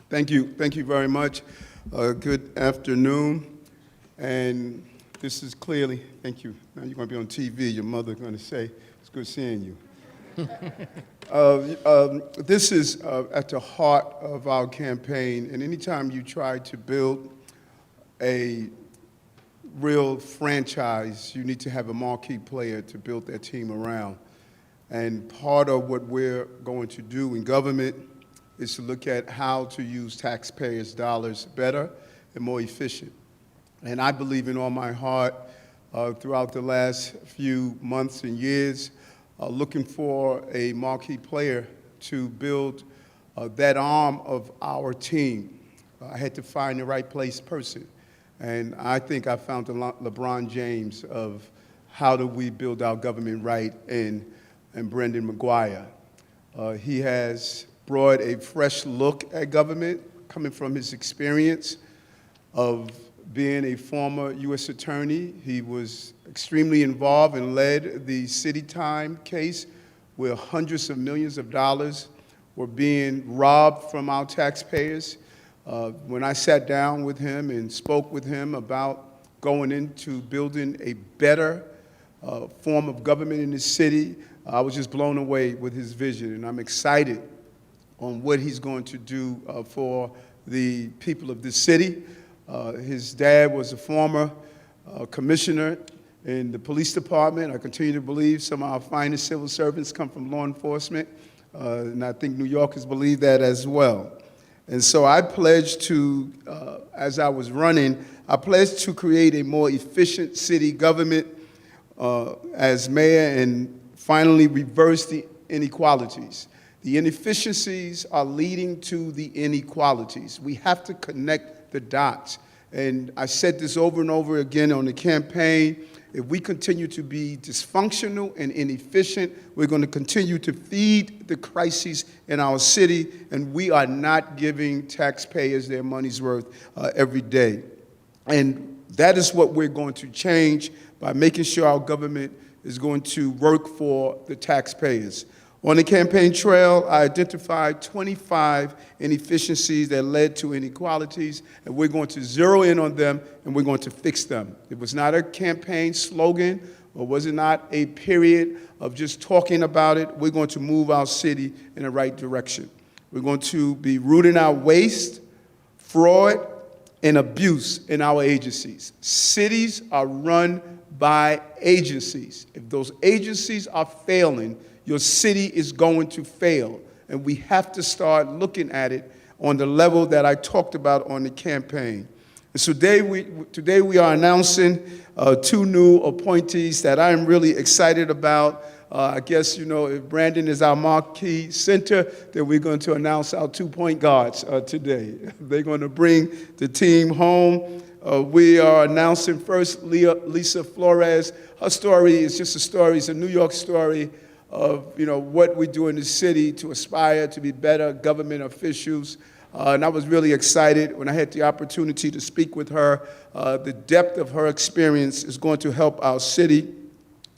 Thank you very much. Good afternoon. And this is clearly, thank you. Now you're going to be on TV. Your mother's going to say, it's good seeing you. This is at the heart of our campaign. And anytime you try to build a real franchise, you need to have a marquee player to build that team around. And part of what we're going to do in government is to look at how to use taxpayers' dollars better and more efficient. And I believe in all my heart throughout the last few months and years, looking for a marquee player to build that arm of our team. I had to find the right person. And I think I found the LeBron James of how do we build our government right in Brendan McGuire. He has brought a fresh look at government, coming from his experience of being a former U.S. attorney. He was extremely involved and led the City Time case where hundreds of millions of dollars were being robbed from our taxpayers. When I sat down with him and spoke with him about going into building a better form of government in the city, I was just blown away with his vision, and I'm excited on what he's going to do for the people of this city. His dad was a former commissioner in the police department. I continue to believe some of our finest civil servants come from law enforcement, and I think New Yorkers believe that as well. And so I pledged to, as I was running, I pledged to create a more efficient city government as mayor and finally reverse the inequalities. The inefficiencies are leading to the inequalities. We have to connect the dots. And I said this over and over again on the campaign. If we continue to be dysfunctional and inefficient, we're going to continue to feed the crises in our city, and we are not giving taxpayers their money's worth every day. And that is what we're going to change by making sure our government is going to work for the taxpayers. On the campaign trail, I identified 25 inefficiencies that led to inequalities, and we're going to zero in on them, and we're going to fix them. It was not a campaign slogan, or was it not a period of just talking about it. We're going to move our city in the right direction. We're going to be rooting out waste, fraud, and abuse in our agencies. Cities are run by agencies. If those agencies are failing, your city is going to fail. And we have to start looking at it on the level that I talked about on the campaign. And so today we are announcing two new appointees that I'm really excited about. I guess, if Brandon is our marquee center, then we're going to announce our 2 point guards today. They're going to bring the team home. We are announcing first Lisa Flores. Her story is just a story. It's a New York story of what we do in the city to aspire to be better government officials. And I was really excited when I had the opportunity to speak with her. The depth of her experience is going to help our city.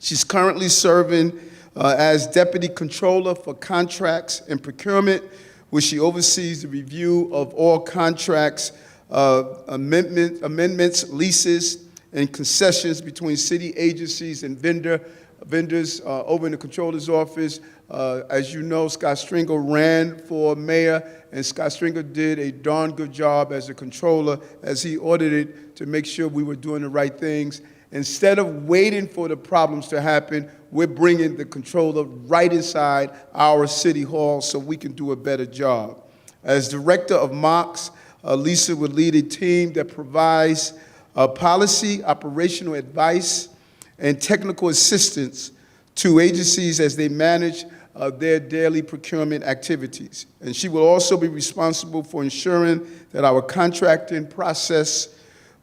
She's currently serving as Deputy Controller for Contracts and Procurement, where she oversees the review of all contracts, amendments, leases, and concessions between city agencies and vendors over in the Controller's office. As you know, Scott Stringer ran for mayor, and Scott Stringer did a darn good job as a controller as he audited to make sure we were doing the right things. Instead of waiting for the problems to happen, we're bringing the controller right inside our city hall so we can do a better job. As director of MOCS, Lisa would lead a team that provides policy, operational advice, and technical assistance to agencies as they manage their daily procurement activities. And she will also be responsible for ensuring that our contracting process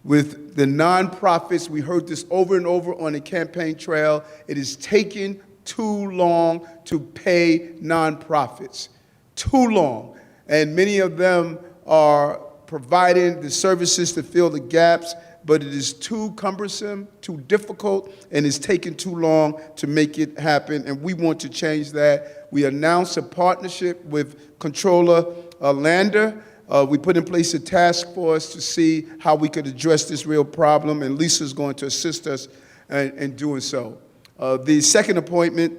with the nonprofits, we heard this over and over on the campaign trail, it is taking too long to pay nonprofits. too long. And many of them are providing the services to fill the gaps, but it is too cumbersome, too difficult, and it's taking too long to make it happen, and we want to change that. We announced a partnership with Controller Landa. We put in place a task force to see how we could address this real problem, and Lisa's going to assist us in doing so. The second appointment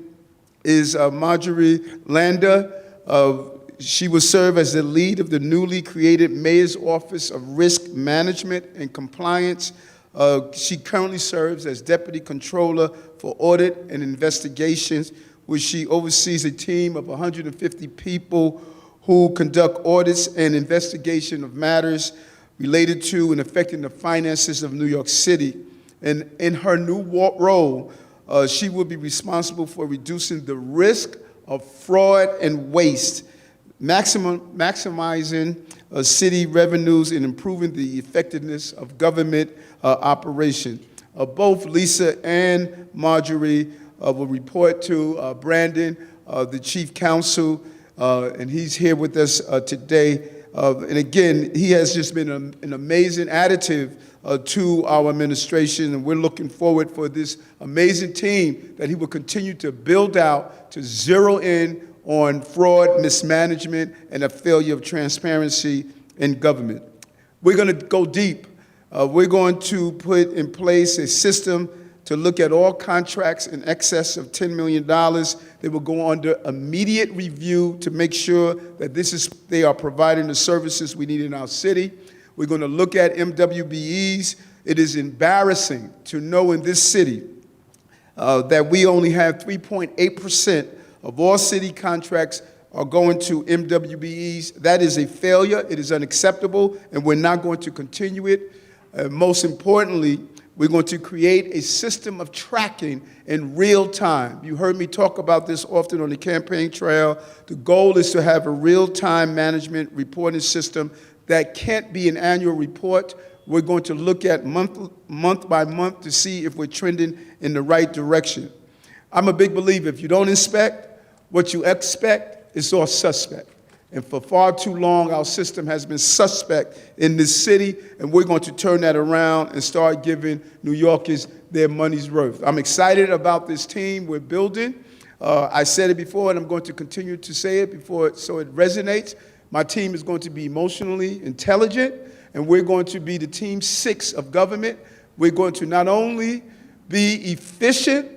is Marjorie Landa. She will serve as the lead of the newly created Mayor's Office of Risk Management and Compliance. She currently serves as Deputy Controller for Audit and Investigations, where she oversees a team of 150 people who conduct audits and investigation of matters related to and affecting the finances of New York City. And in her new role, she will be responsible for reducing the risk of fraud and waste, maximizing city revenues and improving the effectiveness of government operation. Both Lisa and Marjorie will report to Brandon, the chief counsel, and he's here with us today. And again, he has just been an amazing additive to our administration, and we're looking forward for this amazing team that he will continue to build out to zero in on fraud, mismanagement, and a failure of transparency in government. We're going to go deep. We're going to put in place a system to look at all contracts in excess of $10 million. They will go under immediate review to make sure that they are providing the services we need in our city. We're going to look at MWBEs. It is embarrassing to know in this city that we only have 3.8% of all city contracts are going to MWBEs. That is a failure. It is unacceptable, and we're not going to continue it. Most importantly, we're going to create a system of tracking in real time. You heard me talk about this often on the campaign trail. The goal is to have a real-time management reporting system that can't be an annual report. We're going to look at month by month to see if we're trending in the right direction. I'm a big believer, if you don't inspect, what you expect is all suspect. And for far too long, our system has been suspect in this city, and we're going to turn that around and start giving New Yorkers their money's worth. I'm excited about this team we're building. I said it before, and I'm going to continue to say it so it resonates. My team is going to be emotionally intelligent, and we're going to be the team 6 of government. We're going to not only be efficient,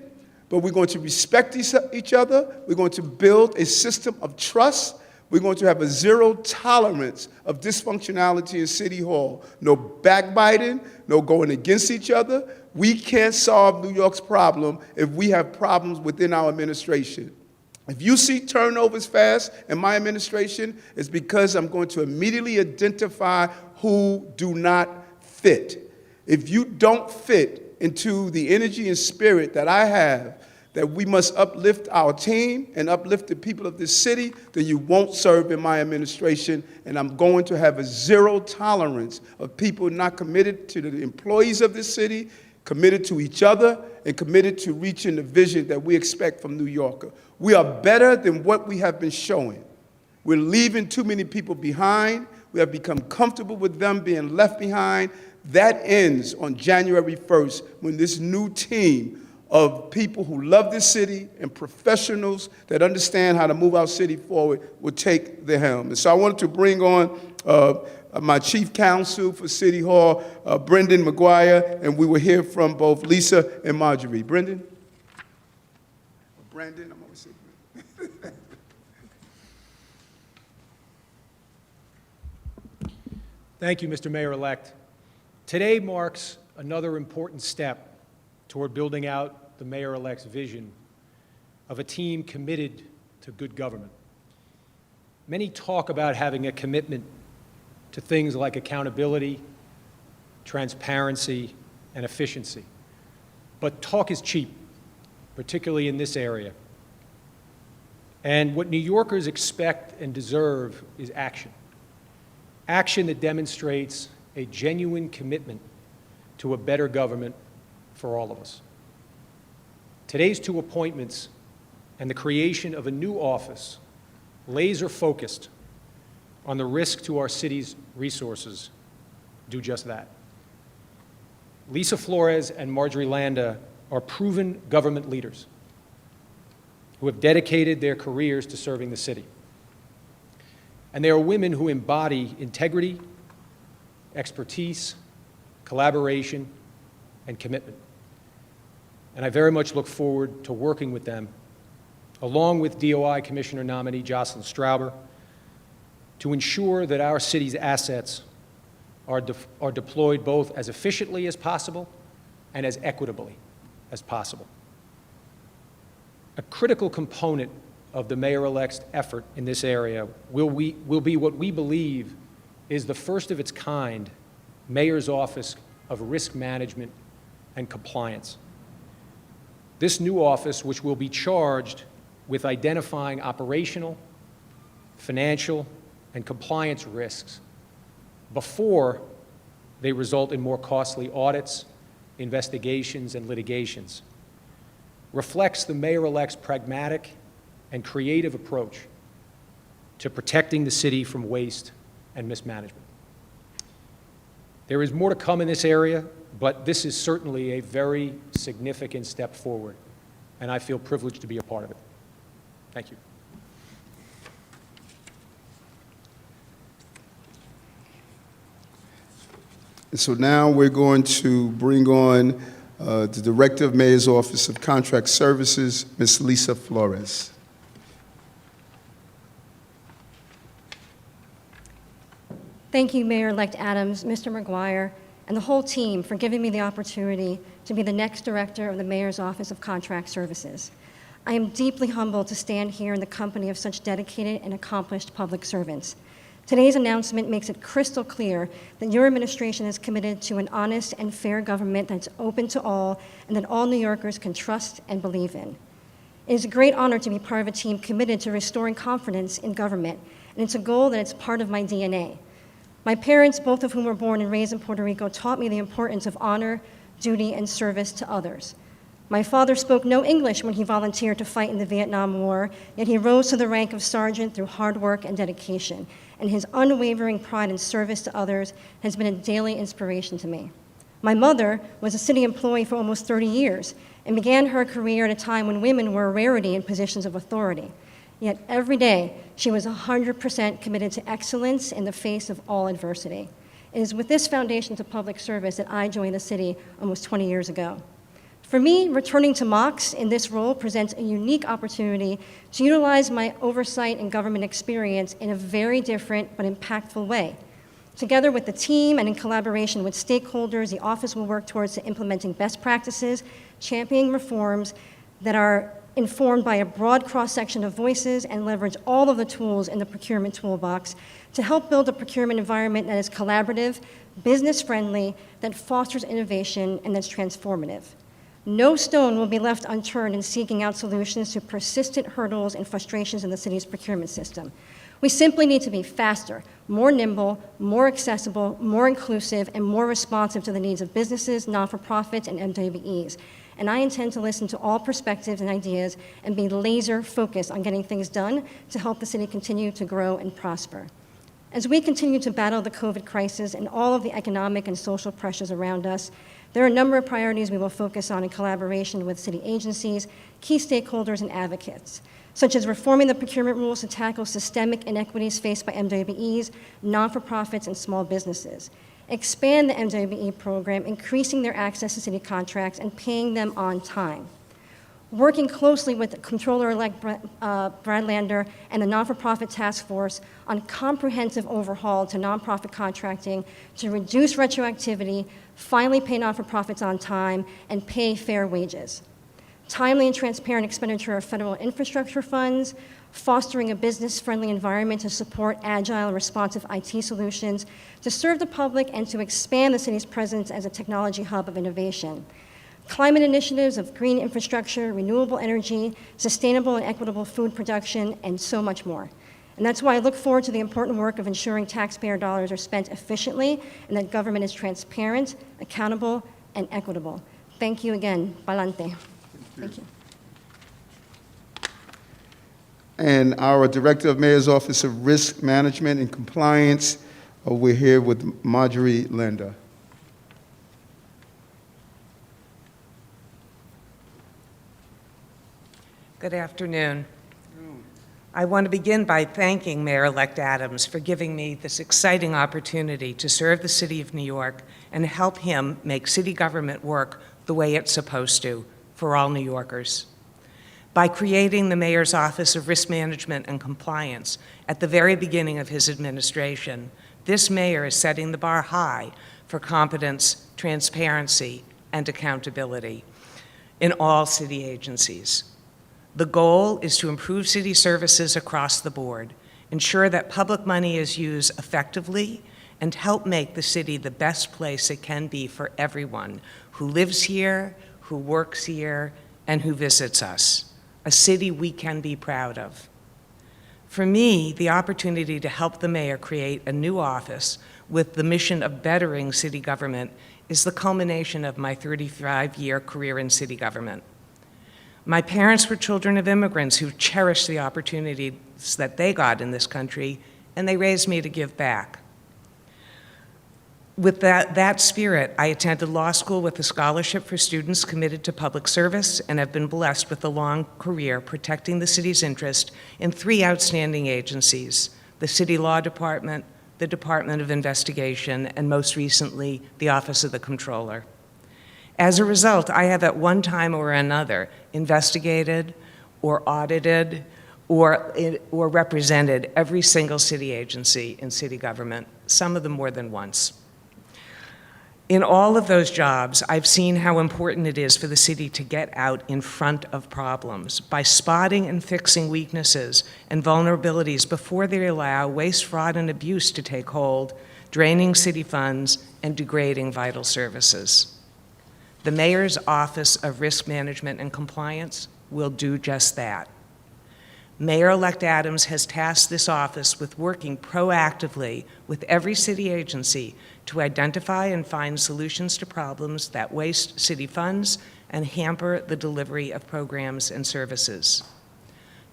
but we're going to respect each other. We're going to build a system of trust. We're going to have a zero tolerance of dysfunctionality in City Hall. No backbiting, no going against each other. We can't solve New York's problem if we have problems within our administration. If you see turnovers fast in my administration, it's because I'm going to immediately identify who do not fit. If you don't fit into the energy and spirit that I have, that we must uplift our team and uplift the people of this city, then you won't serve in my administration, and I'm going to have a zero tolerance of people not committed to the employees of this city, committed to each other, and committed to reaching the vision that we expect from New Yorkers. We are better than what we have been showing. We're leaving too many people behind. We have become comfortable with them being left behind. That ends on January 1st when this new team of people who love this city and professionals that understand how to move our city forward will take the helm. And so I wanted to bring on my chief counsel for City Hall, Brendan McGuire, and we will hear from both Lisa and Marjorie. Brendan? Brandon, I'm always saying Brandon. Thank you, Mr. Mayor-elect. Today marks another important step toward building out the mayor-elect's vision of a team committed to good government. Many talk about having a commitment to things like accountability, transparency, and efficiency. But talk is cheap, particularly in this area. And what New Yorkers expect and deserve is action. Action that demonstrates a genuine commitment to a better government for all of us. Today's 2 appointments and the creation of a new office laser-focused on the risk to our city's resources, do just that. Lisa Flores and Marjorie Landa are proven government leaders who have dedicated their careers to serving the city. And they are women who embody integrity, expertise, collaboration, and commitment. And I very much look forward to working with them, along with DOI Commissioner nominee Jocelyn Strouber, to ensure that our city's assets are deployed both as efficiently as possible and as equitably as possible. A critical component of the mayor-elect's effort in this area will be what we believe is the first of its kind Mayor's Office of Risk Management and Compliance. This new office, which will be charged with identifying operational, financial, and compliance risks before they result in more costly audits, investigations, and litigations, reflects the mayor-elect's pragmatic and creative approach to protecting the city from waste and mismanagement. There is more to come in this area, but this is certainly a very significant step forward, and I feel privileged to be a part of it. Thank you. So now we're going to bring on the Director of Mayor's Office of Contract Services, Ms. Lisa Flores. Thank you, Mayor-elect Adams, Mr. McGuire, and the whole team for giving me the opportunity to be the next Director of the Mayor's Office of Contract Services. I am deeply humbled to stand here in the company of such dedicated and accomplished public servants. Today's announcement makes it crystal clear that your administration is committed to an honest and fair government that's open to all and that all New Yorkers can trust and believe in. It is a great honor to be part of a team committed to restoring confidence in government, and it's a goal that is part of my DNA. My parents, both of whom were born and raised in Puerto Rico, taught me the importance of honor, duty, and service to others. My father spoke no English when he volunteered to fight in the Vietnam War, yet he rose to the rank of sergeant through hard work and dedication, and his unwavering pride and service to others has been a daily inspiration to me. My mother was a city employee for almost 30 years and began her career at a time when women were a rarity in positions of authority. Yet every day, she was 100% committed to excellence in the face of all adversity. It is with this foundation to public service that I joined the city almost 20 years ago. For me, returning to MOCS in this role presents a unique opportunity to utilize my oversight and government experience in a very different but impactful way. Together with the team and in collaboration with stakeholders, the office will work towards implementing best practices, championing reforms that are informed by a broad cross-section of voices and leverage all of the tools in the procurement toolbox to help build a procurement environment that is collaborative, business-friendly, that fosters innovation, and that's transformative. No stone will be left unturned in seeking out solutions to persistent hurdles and frustrations in the city's procurement system. We simply need to be faster, more nimble, more accessible, more inclusive, and more responsive to the needs of businesses, not-for-profits, and MWBEs. And I intend to listen to all perspectives and ideas and be laser focused on getting things done to help the city continue to grow and prosper. As we continue to battle the COVID crisis and all of the economic and social pressures around us, there are a number of priorities we will focus on in collaboration with city agencies, key stakeholders, and advocates, such as reforming the procurement rules to tackle systemic inequities faced by MWBEs, non-for-profits, and small businesses. Expand the MWBE program, increasing their access to city contracts and paying them on time. Working closely with Comptroller-elect Brad Lander and the non-for-profit task force on comprehensive overhaul to nonprofit contracting to reduce retroactivity, finally pay non-for-profits on time, and pay fair wages. Timely and transparent expenditure of federal infrastructure funds, fostering a business-friendly environment to support agile, responsive IT solutions, to serve the public and to expand the city's presence as a technology hub of innovation. Climate initiatives of green infrastructure, renewable energy, sustainable and equitable food production, and so much more. And that's why I look forward to the important work of ensuring taxpayer dollars are spent efficiently and that government is transparent, accountable, and equitable. Thank you again. Pa'lante. Thank you. and our Director of Mayor's Office of Risk Management and Compliance. We're here with Marjorie Landa. Good afternoon. I want to begin by thanking Mayor-elect Adams for giving me this exciting opportunity to serve the City of New York and help him make city government work the way it's supposed to for all New Yorkers. By creating the Mayor's Office of Risk Management and Compliance at the very beginning of his administration, this mayor is setting the bar high for competence, transparency, and accountability in all city agencies. The goal is to improve city services across the board, ensure that public money is used effectively, and help make the city the best place it can be for everyone who lives here, who works here, and who visits us, a city we can be proud of. For me, the opportunity to help the mayor create a new office with the mission of bettering city government is the culmination of my 35-year career in city government. My parents were children of immigrants who cherished the opportunities that they got in this country, and they raised me to give back. With that spirit, I attended law school with a scholarship for students committed to public service and have been blessed with a long career protecting the city's interest in 3 outstanding agencies: the City Law Department, the Department of Investigation, and most recently, the Office of the Comptroller. As a result, I have at one time or another investigated or audited or represented every single city agency in city government, some of them more than once. In all of those jobs, I've seen how important it is for the city to get out in front of problems by spotting and fixing weaknesses and vulnerabilities before they allow waste, fraud, and abuse to take hold, draining city funds and degrading vital services. The Mayor's Office of Risk Management and Compliance will do just that. Mayor-elect Adams has tasked this office with working proactively with every city agency to identify and find solutions to problems that waste city funds and hamper the delivery of programs and services.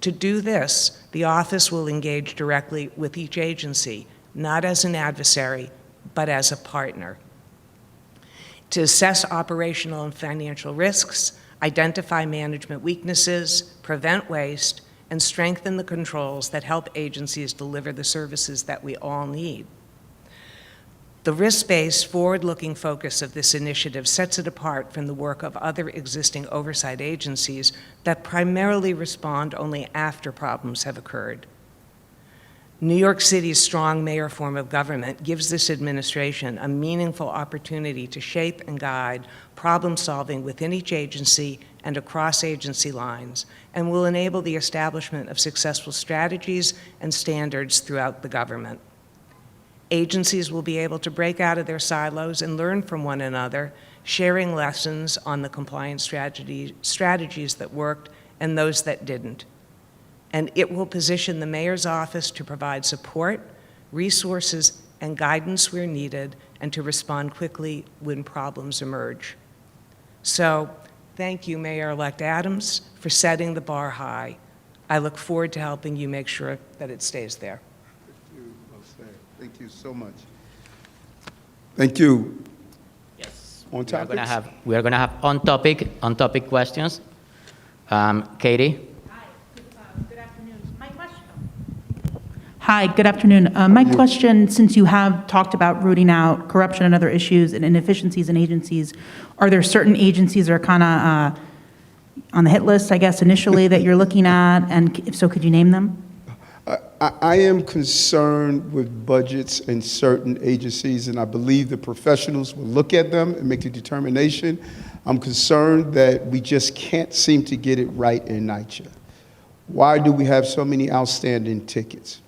To do this, the office will engage directly with each agency, not as an adversary, but as a partner, to assess operational and financial risks, identify management weaknesses, prevent waste, and strengthen the controls that help agencies deliver the services that we all need. The risk-based, forward-looking focus of this initiative sets it apart from the work of other existing oversight agencies that primarily respond only after problems have occurred. New York City's strong mayor form of government gives this administration a meaningful opportunity to shape and guide problem-solving within each agency and across agency lines, and will enable the establishment of successful strategies and standards throughout the government. Agencies will be able to break out of their silos and learn from one another, sharing lessons on the compliance strategies that worked and those that didn't. And it will position the mayor's office to provide support, resources, and guidance where needed, and to respond quickly when problems emerge. So, thank you, Mayor-elect Adams, for setting the bar high. I look forward to helping you make sure that it stays there. Thank you so much. Thank you. Yes. On topic? We are gonna have on-topic questions. Katie? Hi, good afternoon. My question, since you have talked about rooting out corruption and other issues and inefficiencies in agencies, are there certain agencies that are kind of on the hit list, I guess, initially that you're looking at? And if so, could you name them? I am concerned with budgets in certain agencies, and I believe the professionals will look at them and make the determination. I'm concerned that we just can't seem to get it right in NYCHA. Why do we have so many outstanding tickets?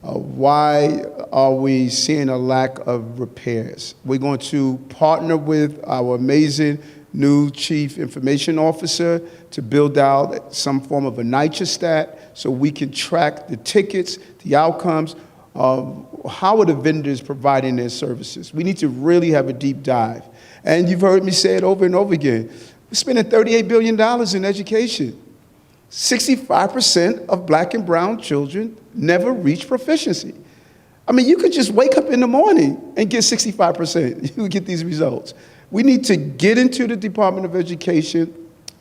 Why are we seeing a lack of repairs? We're going to partner with our amazing new Chief Information Officer to build out some form of a NYCHA stat so we can track the tickets, the outcomes, how are the vendors providing their services. We need to really have a deep dive. And you've heard me say it over and over again. We're spending $38 billion in education. 65% of black and brown children never reach proficiency. I mean, you could just wake up in the morning and get 65%. You would get these results. We need to get into the Department of Education,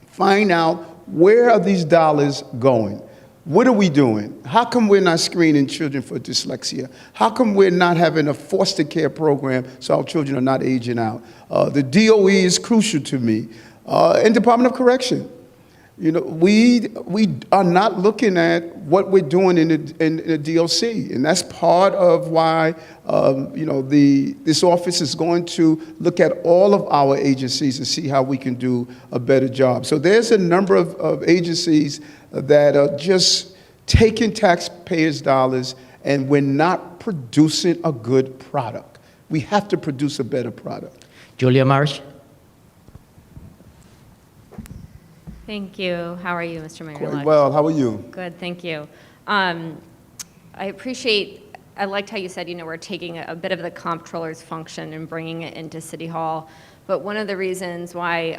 find out where are these dollars going. What are we doing? How come we're not screening children for dyslexia? How come we're not having a foster care program so our children are not aging out? The DOE is crucial to me. And Department of Correction. You know, we are not looking at what we're doing in the DOC, and that's part of why you know, this office is going to look at all of our agencies and see how we can do a better job. So there's a number of agencies that are just taking taxpayers' dollars, and we're not producing a good product. We have to produce a better product. Julia Marsh? Thank you. How are you, Mr. Mayor? Quite well. How are you? Good, thank you. I liked how you said, you know, we're taking a bit of the comptroller's function and bringing it into City Hall. But one of the reasons why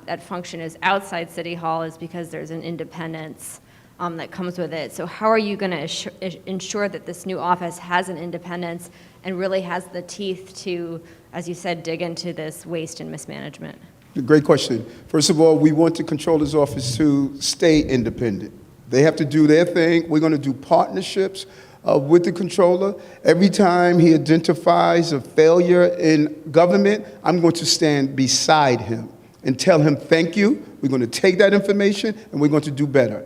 that function is outside City Hall is because there's an independence that comes with it. So how are you going to ensure that this new office has an independence and really has the teeth to, as you said, dig into this waste and mismanagement? Great question. First of all, we want the Controller's Office to stay independent. They have to do their thing. We're going to do partnerships with the Controller. Every time he identifies a failure in government, I'm going to stand beside him and tell him thank you. We're going to take that information and we're going to do better.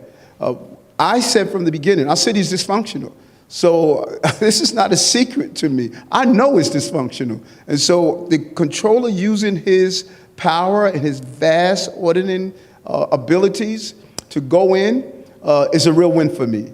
I said from the beginning, our city is dysfunctional. So this is not a secret to me. I know it's dysfunctional. And so the Controller using his power and his vast auditing abilities to go in is a real win for me.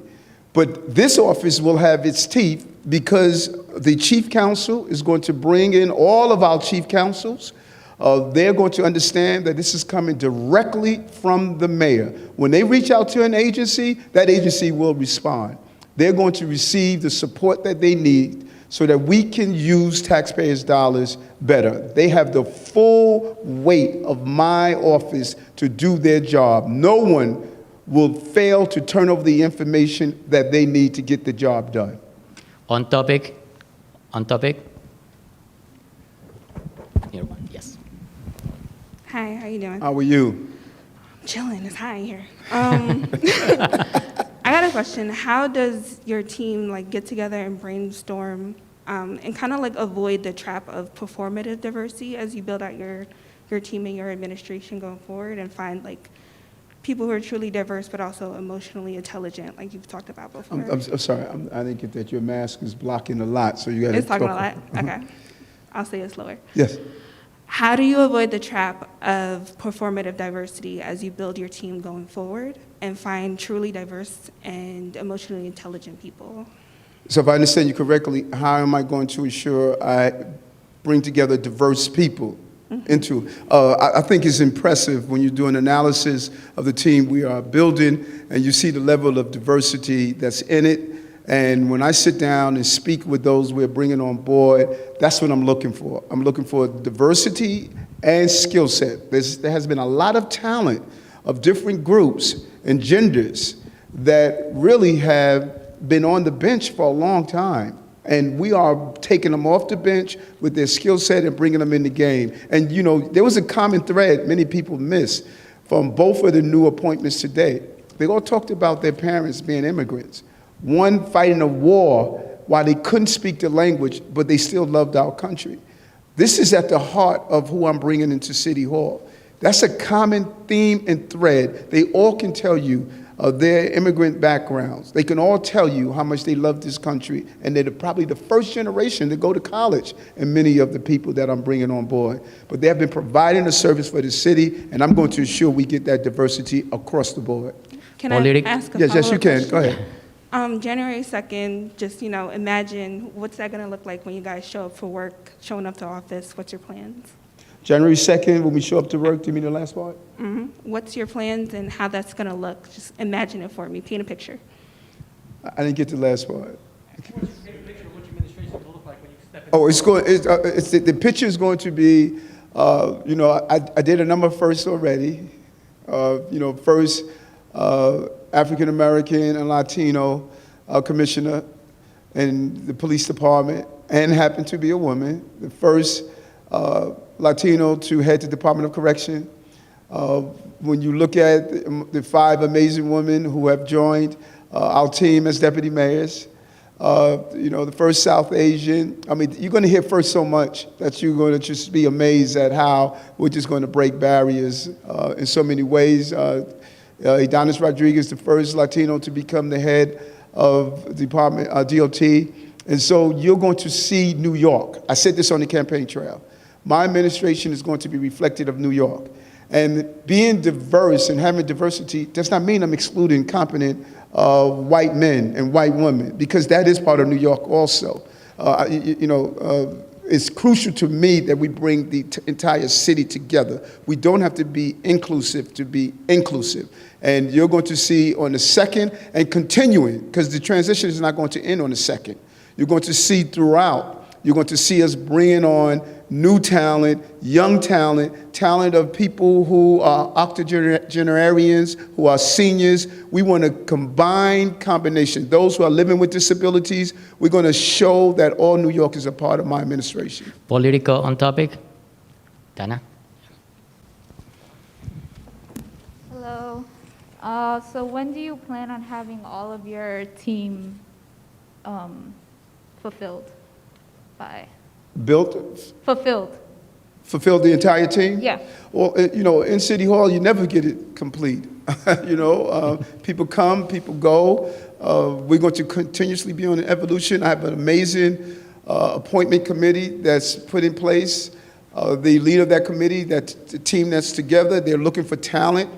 But this office will have its teeth because the chief counsel is going to bring in all of our chief counsels. They're going to understand that this is coming directly from the mayor. When they reach out to an agency, that agency will respond. They're going to receive the support that they need so that we can use taxpayers' dollars better. They have the full weight of my office to do their job. No one will fail to turn over the information that they need to get the job done. On topic? Here one, yes. Hi, how you doing? How are you? Chilling, it's hot in here. I got a question. How does your team get together and brainstorm and kind of avoid the trap of performative diversity as you build out your team and your administration going forward and find people who are truly diverse but also emotionally intelligent, like you've talked about before? I'm sorry, I didn't get that. Your mask is blocking a lot, so you got to It's talking a lot? Okay. I'll say it slower. Yes. How do you avoid the trap of performative diversity as you build your team going forward and find truly diverse and emotionally intelligent people? So if I understand you correctly, how am I going to ensure I bring together diverse people into? I think it's impressive when you do an analysis of the team we are building and you see the level of diversity that's in it. And when I sit down and speak with those we're bringing on board, that's what I'm looking for. I'm looking for diversity and skill set. There has been a lot of talent of different groups and genders that really have been on the bench for a long time. And we are taking them off the bench with their skill set and bringing them in the game. And, you know, there was a common thread many people miss from both of the new appointments today. They all talked about their parents being immigrants. One fighting a war while they couldn't speak the language, but they still loved our country. This is at the heart of who I'm bringing into City Hall. That's a common theme and thread. They all can tell you their immigrant backgrounds. They can all tell you how much they love this country, and they're probably the first generation to go to college, and many of the people that I'm bringing on board. But they have been providing a service for the city, and I'm going to ensure we get that diversity across the board. Can I ask a Yes, yes, you can. follow-up Go ahead. January 2nd, just, imagine what's that going to look like when you guys show up for work, showing up to office? What's your plans? January 2nd, when we show up to work, do you mean the last part? What's your plans and how that's going to look? Just imagine it for me. Paint a picture. I didn't get the last part. Paint a picture of what your administration will look like when you step in. Oh, the picture is going to be, I did a number first already. First, African American and Latino commissioner in the police department, and happened to be a woman, the first Latino to head the Department of Correction. When you look at the 5 amazing women who have joined our team as deputy mayors, the first South Asian. I mean, you're going to hear first so much that you're going to just be amazed at how we're just going to break barriers in so many ways. Adonis Rodriguez, the first Latino to become the head of Department DOT. And so you're going to see New York. I said this on the campaign trail. My administration is going to be reflective of New York. And being diverse and having diversity does not mean I'm excluding competent white men and white women, because that is part of New York also. It's crucial to me that we bring the entire city together. We don't have to be inclusive to be inclusive. And you're going to see on the 2nd and continuing, because the transition is not going to end on the 2nd. You're going to see throughout, you're going to see us bringing on new talent, young talent, talent of people who are octogenarians, who are seniors. We want a combined combination. Those who are living with disabilities, we're going to show that all New York is a part of my administration. Political on topic. Dana. Hello. So when do you plan on having all of your team fulfilled by? Fulfilled the entire team? Yeah. Well, in City Hall, you never get it complete. People come, people go. We're going to continuously be on an evolution. I have an amazing appointment committee that's put in place. The leader of that committee, the team that's together, they're looking for talent.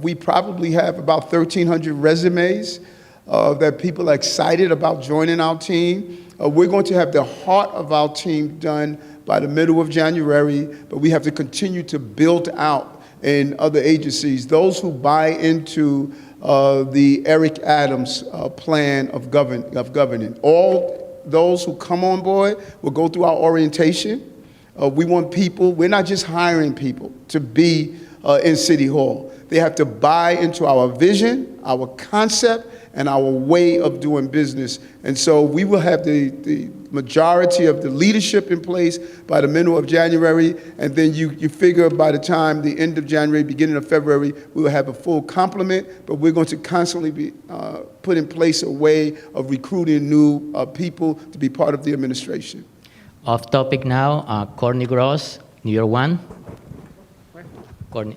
We probably have about 1,300 resumes that people are excited about joining our team. We're going to have the heart of our team done by the middle of January, but we have to continue to build out in other agencies. Those who buy into the Eric Adams plan of governing. All those who come on board will go through our orientation. We want people, we're not just hiring people to be in City Hall. They have to buy into our vision, our concept, and our way of doing business. And so we will have the majority of the leadership in place by the middle of January, and then you figure by the time the end of January, beginning of February, we will have a full complement, but we're going to constantly be put in place a way of recruiting new people to be part of the administration. Off topic now, Courtney Gross, New York 1.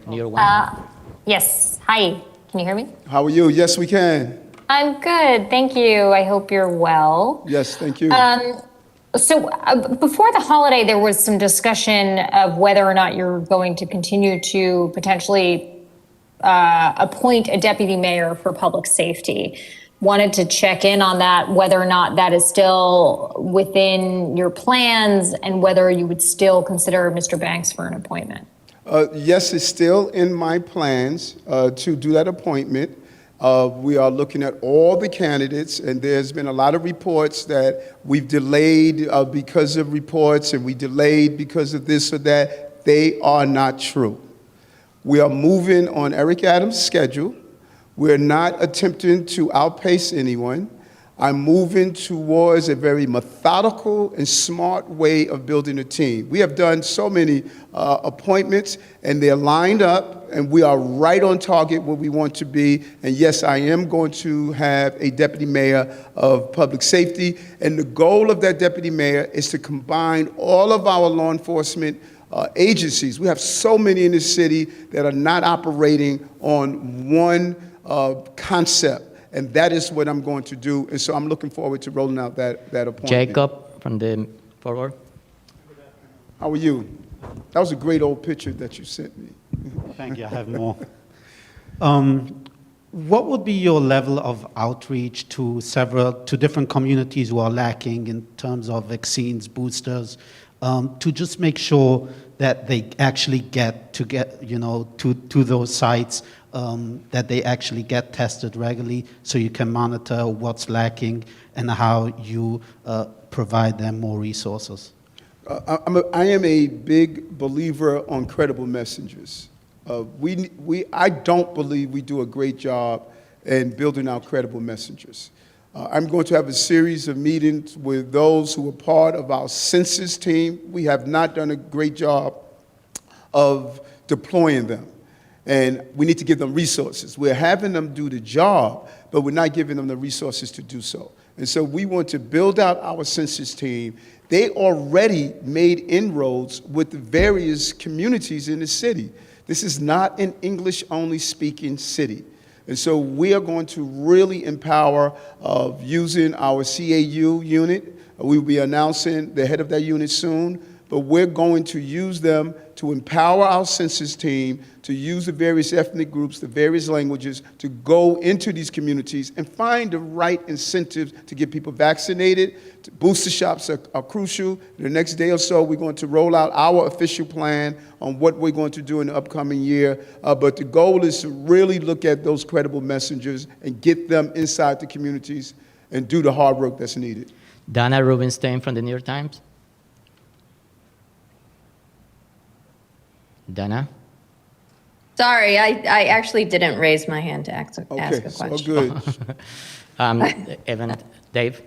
New York 1. Yes. Hi. Can you hear me? How are you? Yes, we can. I'm good. Thank you. I hope you're well. Yes, thank you. So before the holiday, there was some discussion of whether or not you're going to continue to potentially appoint a deputy mayor for public safety. Wanted to check in on that, whether or not that is still within your plans and whether you would still consider Mr. Banks for an appointment. Yes, it's still in my plans to do that appointment. We are looking at all the candidates, and there's been a lot of reports that we've delayed because of reports, and we delayed because of this or that. They are not true. We are moving on Eric Adams' schedule. We're not attempting to outpace anyone. I'm moving towards a very methodical and smart way of building a team. We have done so many appointments, and they're lined up, and we are right on target where we want to be. And yes, I am going to have a deputy mayor of public safety, and the goal of that deputy mayor is to combine all of our law enforcement agencies. We have so many in this city that are not operating on one concept. And that is what I'm going to do. And so I'm looking forward to rolling out that appointment. Jacob from the forward. How are you? That was a great old picture that you sent me. Thank you. I have more. What would be your level of outreach to different communities who are lacking in terms of vaccines, boosters, to just make sure that they actually get to those sites, that they actually get tested regularly, so you can monitor what's lacking and how you provide them more resources? I am a big believer on credible messengers. I don't believe we do a great job and building out credible messengers. I'm going to have a series of meetings with those who are part of our census team. We have not done a great job of deploying them, and we need to give them resources. We're having them do the job, but we're not giving them the resources to do so. And so we want to build out our census team. They already made inroads with the various communities in the city. This is not an English-only speaking city. And so we are going to really empower using our CAU unit. We will be announcing the head of that unit soon, but we're going to use them to empower our census team to use the various ethnic groups, the various languages, to go into these communities and find the right incentives to get people vaccinated. Booster shots are crucial. The next day or so, we're going to roll out our official plan on what we're going to do in the upcoming year. But the goal is to really look at those credible messengers and get them inside the communities and do the hard work that's needed. Dana Rubinstein from the New York Times. Dana? Sorry, I actually didn't raise my hand to ask a question. So good. Evan, Dave?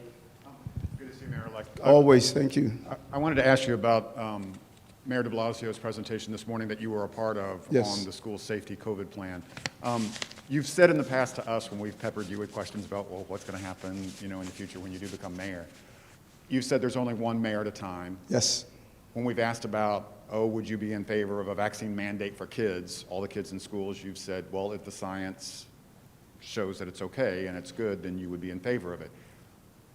Good to see you, Mayor-elect. Always, thank you. I wanted to ask you about Mayor de Blasio's presentation this morning that you were a part of Yes. on the school safety COVID plan. You've said in the past to us when we've peppered you with questions about, well, what's going to happen, in the future when you do become mayor. You've said there's only one mayor at a time. Yes. When we've asked about, would you be in favor of a vaccine mandate for kids, all the kids in schools, you've said, well, if the science shows that it's okay and it's good, then you would be in favor of it.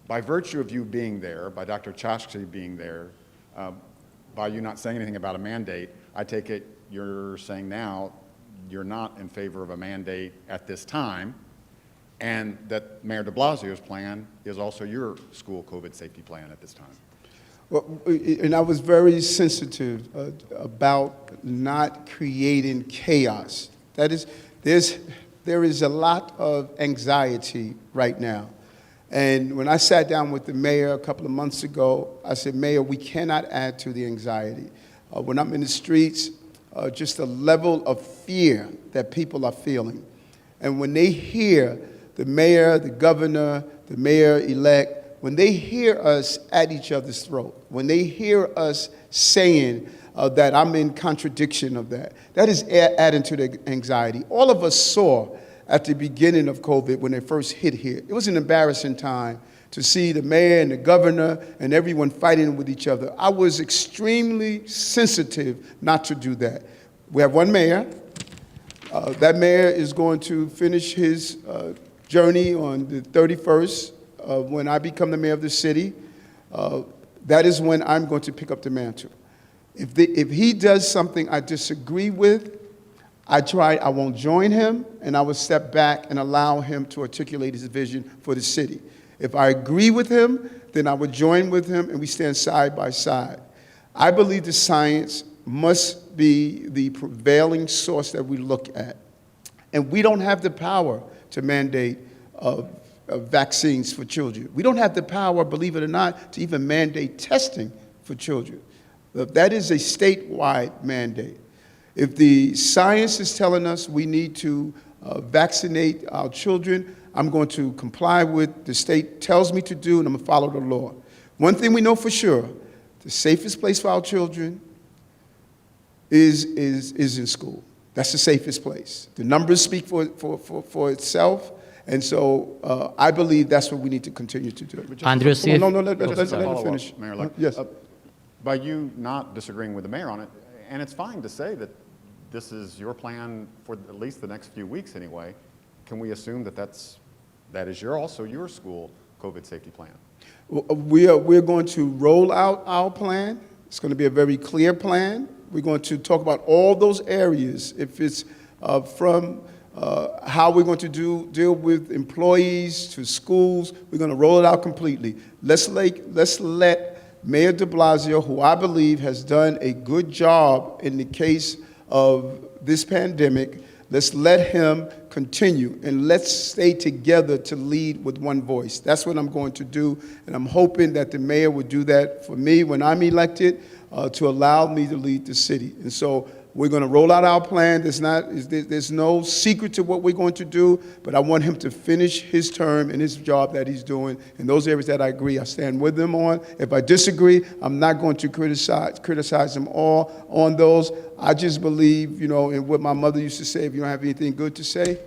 By virtue of you being there, by Dr. Chashki being there, by you not saying anything about a mandate, I take it you're saying now you're not in favor of a mandate at this time, and that Mayor de Blasio's plan is also your school COVID safety plan at this time. Well, and I was very sensitive about not creating chaos. That is, there is a lot of anxiety right now. And when I sat down with the mayor a couple of months ago, I said, Mayor, we cannot add to the anxiety. When I'm in the streets, just a level of fear that people are feeling. And when they hear the mayor, the governor, the mayor-elect, when they hear us at each other's throat, when they hear us saying that I'm in contradiction of that, that is adding to the anxiety. All of us saw at the beginning of COVID when it first hit here, it was an embarrassing time to see the mayor and the governor and everyone fighting with each other. I was extremely sensitive not to do that. We have one mayor. That mayor is going to finish his journey on the 31st. When I become the mayor of the city, that is when I'm going to pick up the mantle. If he does something I disagree with, I won't join him, and I will step back and allow him to articulate his vision for the city. If I agree with him, then I would join with him, and we stand side by side. I believe the science must be the prevailing source that we look at. And we don't have the power to mandate vaccines for children. We don't have the power, believe it or not, to even mandate testing for children. That is a statewide mandate. If the science is telling us we need to vaccinate our children, I'm going to comply with the state tells me to do, and I'm going to follow the law. One thing we know for sure, the safest place for our children is in school. That's the safest place. The numbers speak for itself. And so I believe that's what we need to continue to do. Andrew, see if- let me finish. Mayor-elect. Yes. By you not disagreeing with the mayor on it, and it's fine to say that this is your plan for at least the next few weeks anyway, can we assume that that is also your school COVID safety plan? We're going to roll out our plan. It's going to be a very clear plan. We're going to talk about all those areas. If it's from how we're going to deal with employees to schools, we're going to roll it out completely. Let's let Mayor de Blasio, who I believe has done a good job in the case of this pandemic, let's let him continue, and let's stay together to lead with one voice. That's what I'm going to do, and I'm hoping that the mayor would do that for me when I'm elected, to allow me to lead the city. And so We're going to roll out our plan. There's no secret to what we're going to do, but I want him to finish his term and his job that he's doing. In those areas that I agree, I stand with him on. If I disagree, I'm not going to criticize him all on those. I just believe, in what my mother used to say, if you don't have anything good to say,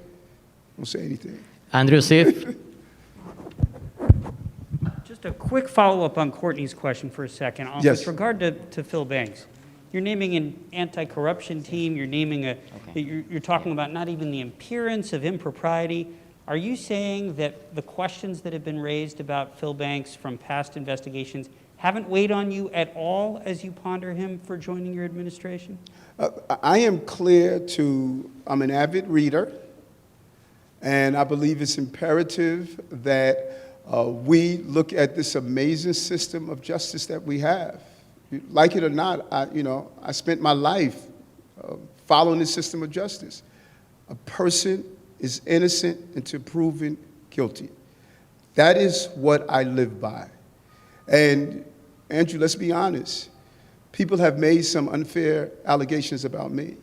don't say anything. Andrew Sif. Just a quick follow-up on Courtney's question for a second. Yes. With regard to Phil Banks, you're naming an anti-corruption team, you're naming you're talking about not even the appearance of impropriety. Are you saying that the questions that have been raised about Phil Banks from past investigations haven't weighed on you at all as you ponder him for joining your administration? I am clear I'm an avid reader, and I believe it's imperative that we look at this amazing system of justice that we have. Like it or not, I spent my life following the system of justice. A person is innocent until proven guilty. That is what I live by. And Andrew, let's be honest. People have made some unfair allegations about me.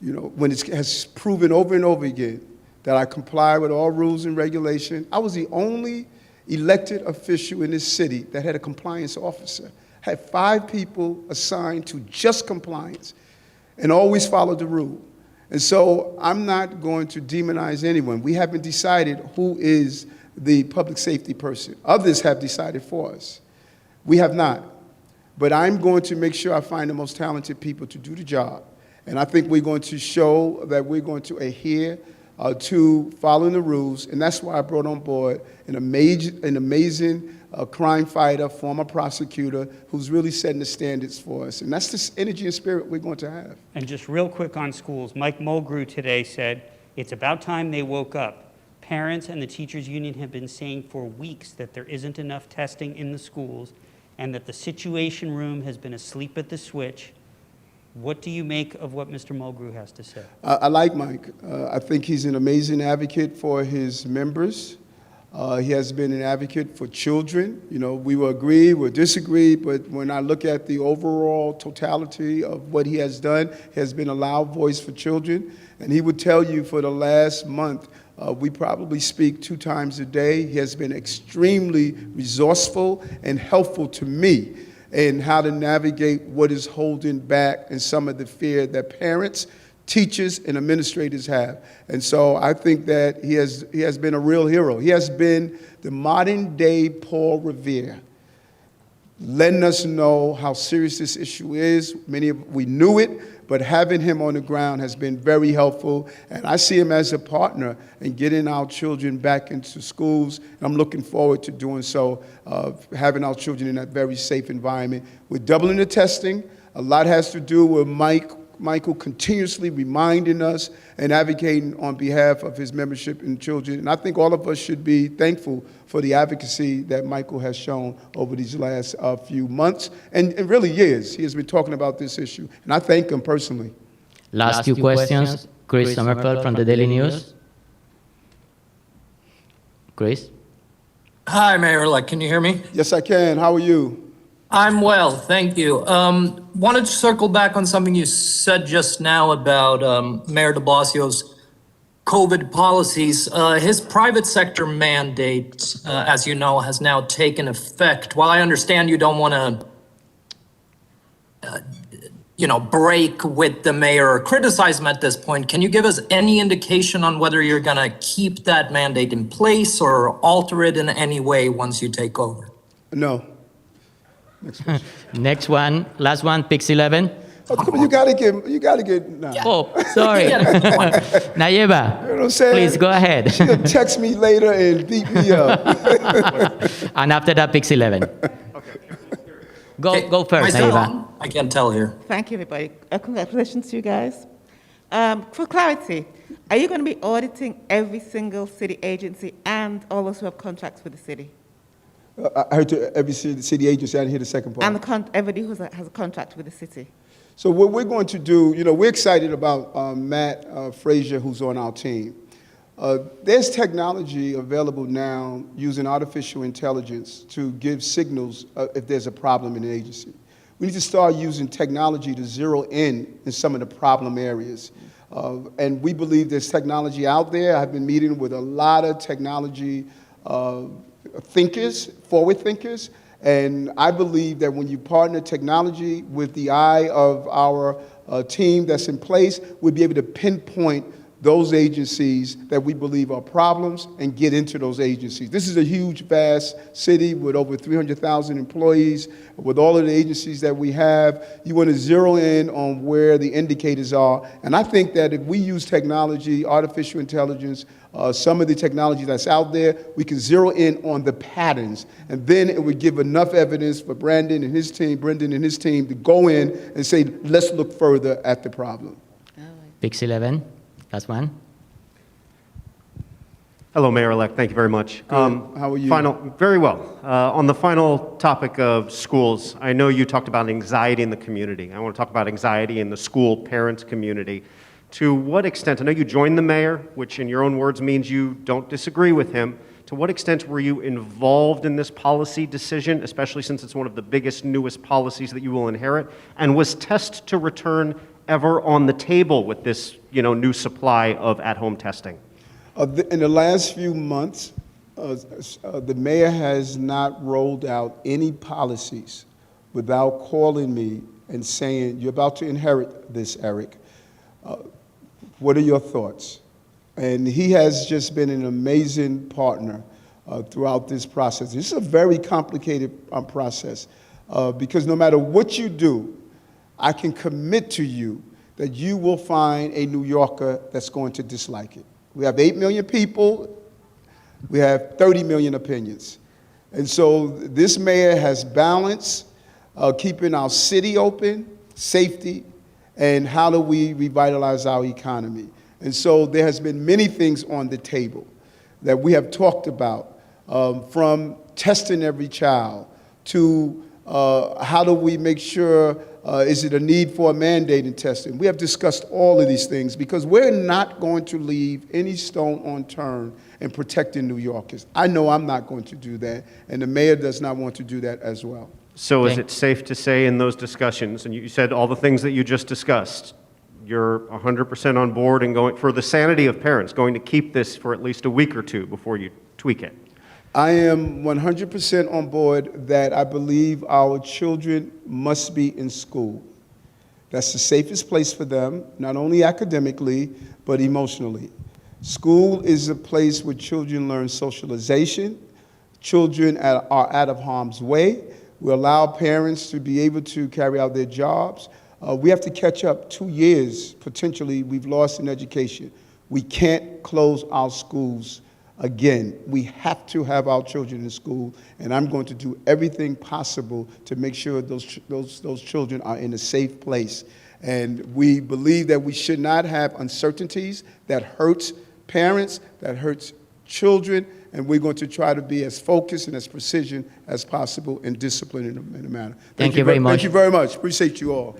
When it has proven over and over again that I comply with all rules and regulations. I was the only elected official in this city that had a compliance officer. Had 5 people assigned to just compliance and always followed the rule. And so I'm not going to demonize anyone. We haven't decided who is the public safety person. Others have decided for us. We have not. But I'm going to make sure I find the most talented people to do the job. And I think we're going to show that we're going to adhere to following the rules. And that's why I brought on board an amazing crime fighter, former prosecutor, who's really setting the standards for us. And that's the energy and spirit we're going to have. And just real quick on schools, Mike Mulgrew today said, it's about time they woke up. Parents and the teachers union have been saying for weeks that there isn't enough testing in the schools and that the situation room has been asleep at the switch. What do you make of what Mr. Mulgrew has to say? I like Mike. I think he's an amazing advocate for his members. He has been an advocate for children. We will agree, we'll disagree, but when I look at the overall totality of what he has done, he has been a loud voice for children. And he would tell you for the last month, we probably speak 2 times a day. He has been extremely resourceful and helpful to me in how to navigate what is holding back and some of the fear that parents, teachers, and administrators have. And so I think that he has been a real hero. He has been the modern day Paul Revere, letting us know how serious this issue is. We knew it, but having him on the ground has been very helpful. And I see him as a partner in getting our children back into schools. And I'm looking forward to doing so, having our children in that very safe environment. We're doubling the testing. A lot has to do with Michael continuously reminding us and advocating on behalf of his membership and children. And I think all of us should be thankful for the advocacy that Michael has shown over these last few months and really years. He has been talking about this issue, and I thank him personally. Last 2 questions. Chris Sommerfeld from the Daily News. Chris? Hi, Mayor-elect. Can you hear me? Yes, I can. How are you? I'm well, thank you. Wanted to circle back on something you said just now about Mayor de Blasio's COVID policies. His private sector mandate, as you know, has now taken effect. While I understand you don't want to, break with the mayor or criticize him at this point, can you give us any indication on whether you're going to keep that mandate in place or alter it in any way once you take over? No. Next one, last one, Pix 11. Oh, come on, you gotta get. Nah. Oh, sorry. Nayeva, You know what I'm saying? please go ahead. She'll text me later and beat me up. And after that, Pix 11. Go first, Nayeva. I can't tell here. Thank you, everybody. Congratulations to you guys. For clarity, are you going to be auditing every single city agency and all those who have contracts with the city? I heard to every city agency. I didn't hear the second part. And everybody who has a contract with the city. So what we're going to do, we're excited about Matt Frazier, who's on our team. There's technology available now using artificial intelligence to give signals if there's a problem in an agency. We need to start using technology to zero in some of the problem areas. And we believe there's technology out there. I've been meeting with a lot of technology thinkers, forward thinkers, and I believe that when you partner technology with the eye of our team that's in place, we'll be able to pinpoint those agencies that we believe are problems and get into those agencies. This is a huge, vast city with over 300,000 employees. With all of the agencies that we have, you want to zero in on where the indicators are. And I think that if we use technology, artificial intelligence, some of the technology that's out there, we can zero in on the patterns. And then it would give enough evidence for Brendan and his team to go in and say, let's look further at the problem. Pix 11, last one. Hello, Mayor-elect. Thank you very much. How are you? Very well. On the final topic of schools, I know you talked about anxiety in the community. I want to talk about anxiety in the school parents community. To what extent, I know you joined the mayor, which in your own words means you don't disagree with him. To what extent were you involved in this policy decision, especially since it's one of the biggest, newest policies that you will inherit? And was test to return ever on the table with this, new supply of at-home testing? In the last few months, the mayor has not rolled out any policies without calling me and saying, you're about to inherit this, Eric. What are your thoughts? And he has just been an amazing partner throughout this process. This is a very complicated process because no matter what you do, I can commit to you that you will find a New Yorker that's going to dislike it. We have 8 million people. We have 30 million opinions. And so this mayor has balanced keeping our city open, safety, and how do we revitalize our economy. And so there has been many things on the table that we have talked about, from testing every child to how do we make sure, is it a need for a mandate in testing? We have discussed all of these things because we're not going to leave any stone unturned in protecting New Yorkers. I know I'm not going to do that, and the mayor does not want to do that as well. So is it safe to say in those discussions, and you said all the things that you just discussed, you're 100% on board and going, for the sanity of parents, going to keep this for at least a week or two before you tweak it? I am 100% on board that I believe our children must be in school. That's the safest place for them, not only academically, but emotionally. School is a place where children learn socialization. Children are out of harm's way. We allow parents to be able to carry out their jobs. We have to catch up 2 years, potentially, we've lost in education. We can't close our schools again. We have to have our children in school, and I'm going to do everything possible to make sure those children are in a safe place. And we believe that we should not have uncertainties that hurts parents, that hurts children, and we're going to try to be as focused and as precision as possible and disciplined in a manner. Thank you very much. Thank you very much. Appreciate you all.